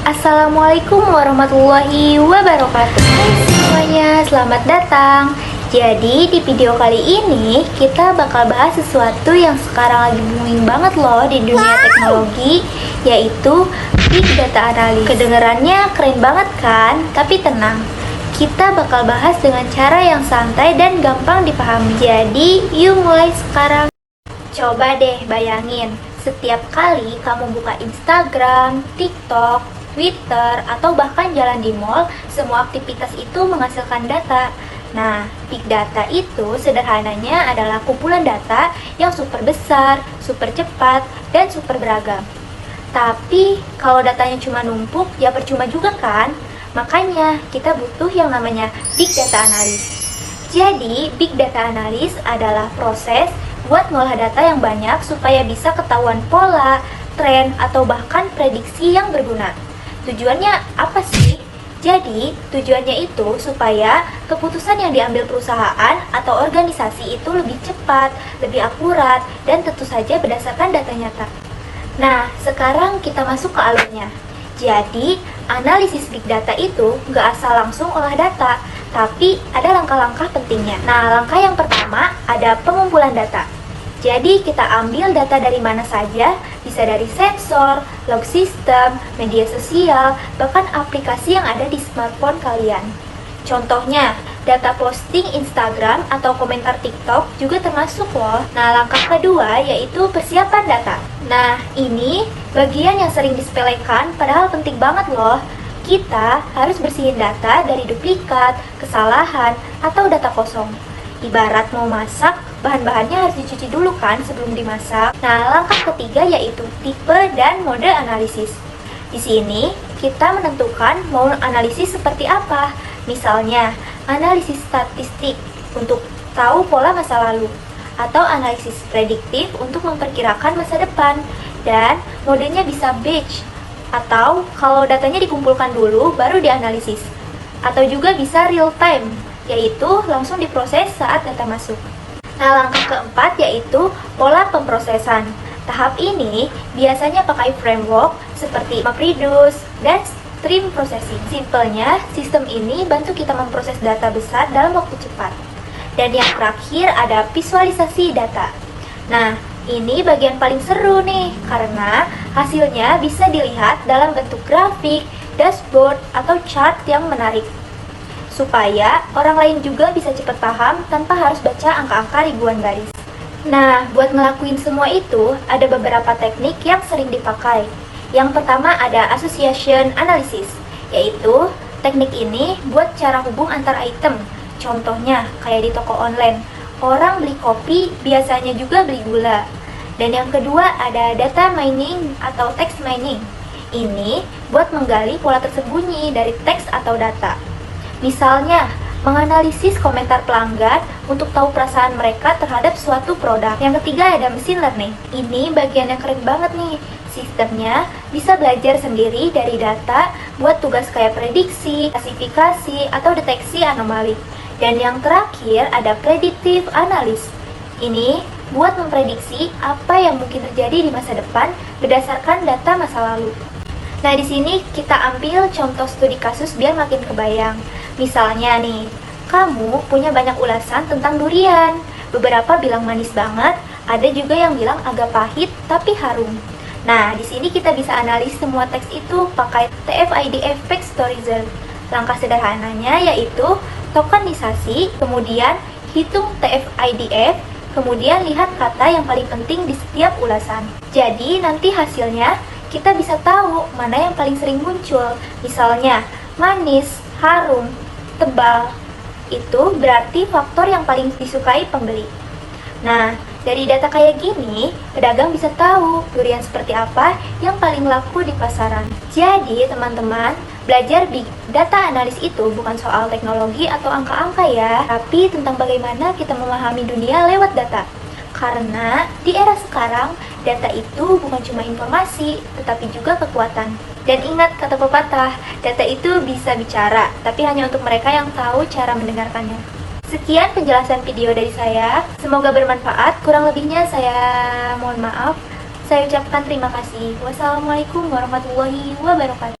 Assalamualaikum warahmatullahi wabarakatuh. Hai semuanya, selamat datang. Jadi di video kali ini kita bakal bahas sesuatu yang sekarang lagi booming banget loh di dunia teknologi, yaitu Big Data Analysis. Kedengarannya keren banget kan? Tapi tenang, kita bakal bahas dengan cara yang santai dan gampang dipahami. Jadi yuk mulai sekarang. Coba deh bayangin, setiap kali kamu buka Instagram, TikTok, Twitter, atau bahkan jalan di mall, semua aktivitas itu menghasilkan data. Nah, Big Data itu sederhananya adalah kumpulan data yang super besar, super cepat, dan super beragam. Tapi, kalau datanya cuma numpuk, ya percuma juga kan? Makanya, kita butuh yang namanya Big Data Analysis. Jadi, Big Data Analysis adalah proses buat ngolah data yang banyak supaya bisa ketahuan pola, tren, atau bahkan prediksi yang berguna. Tujuannya apa sih? Jadi, tujuannya itu supaya keputusan yang diambil perusahaan atau organisasi itu lebih cepat, lebih akurat, dan tentu saja berdasarkan data nyata. Nah, sekarang kita masuk ke alurnya. Jadi, analisis Big Data itu nggak asal langsung olah data, tapi ada langkah-langkah pentingnya. Nah, langkah yang pertama ada pengumpulan data. Jadi kita ambil data dari mana saja, bisa dari sensor, log system, media sosial, bahkan aplikasi yang ada di smartphone kalian. Contohnya, data posting Instagram atau komentar TikTok juga termasuk loh. Nah, langkah kedua yaitu persiapan data. Nah, ini bagian yang sering disepelekan padahal penting banget loh. Kita harus bersihin data dari duplikat, kesalahan, atau data kosong. Ibarat mau masak, bahan-bahannya harus dicuci dulu kan sebelum dimasak. Nah, langkah ketiga yaitu tipe dan mode analisis. Di sini kita menentukan mau analisis seperti apa. Misalnya, analisis statistik untuk tahu pola masa lalu, atau analisis prediktif untuk memperkirakan masa depan. Dan modenya bisa batch, atau kalau datanya dikumpulkan dulu baru dianalisis. Atau juga bisa real time, yaitu langsung diproses saat data masuk. Nah, langkah keempat yaitu pola pemrosesan. Tahap ini biasanya pakai framework seperti MapReduce dan Stream Processing. Simpelnya, sistem ini bantu kita memproses data besar dalam waktu cepat. Dan yang terakhir ada visualisasi data. Nah, ini bagian paling seru nih, karena hasilnya bisa dilihat dalam bentuk grafik, dashboard, atau chart yang menarik, supaya orang lain juga bisa cepat paham tanpa harus baca angka-angka ribuan baris. Nah, buat ngelakuin semua itu, ada beberapa teknik yang sering dipakai. Yang pertama ada association analysis, yaitu teknik ini buat cara hubung antar item. Contohnya, kayak di toko online, orang beli kopi biasanya juga beli gula. Dan yang kedua ada data mining atau text mining. Ini buat menggali pola tersembunyi dari teks atau data. Misalnya, menganalisis komentar pelanggan untuk tahu perasaan mereka terhadap suatu produk. Yang ketiga ada machine learning. Ini bagian yang keren banget nih. Sistemnya bisa belajar sendiri dari data buat tugas kayak prediksi, klasifikasi, atau deteksi anomali. Dan yang terakhir ada predictive analysis. Ini buat memprediksi apa yang mungkin terjadi di masa depan berdasarkan data masa lalu. Nah, di sini kita ambil contoh studi kasus biar makin kebayang. Misalnya nih, kamu punya banyak ulasan tentang durian. Beberapa bilang manis banget, ada juga yang bilang agak pahit tapi harum. Nah, di sini kita bisa analis semua teks itu pakai TF-IDF Factorizer. Langkah sederhananya yaitu tokenisasi, kemudian hitung TF-IDF, kemudian lihat kata yang paling penting di setiap ulasan. Jadi, nanti hasilnya kita bisa tahu mana yang paling sering muncul. Misalnya, manis, harum, tebal. Itu berarti faktor yang paling disukai pembeli. Nah, dari data kayak gini, pedagang bisa tahu durian seperti apa yang paling laku di pasaran. Jadi, teman-teman, belajar Big Data Analysis itu bukan soal teknologi atau angka-angka ya, tapi tentang bagaimana kita memahami dunia lewat data. Karena di era sekarang, data itu bukan cuma informasi, tetapi juga kekuatan. Dan ingat kata pepatah, data itu bisa bicara, tapi hanya untuk mereka yang tahu cara mendengarkannya. Sekian penjelasan video dari saya, semoga bermanfaat. Kurang lebihnya saya mohon maaf. Saya ucapkan terima kasih. Wassalamualaikum warahmatullahi wabarakatuh.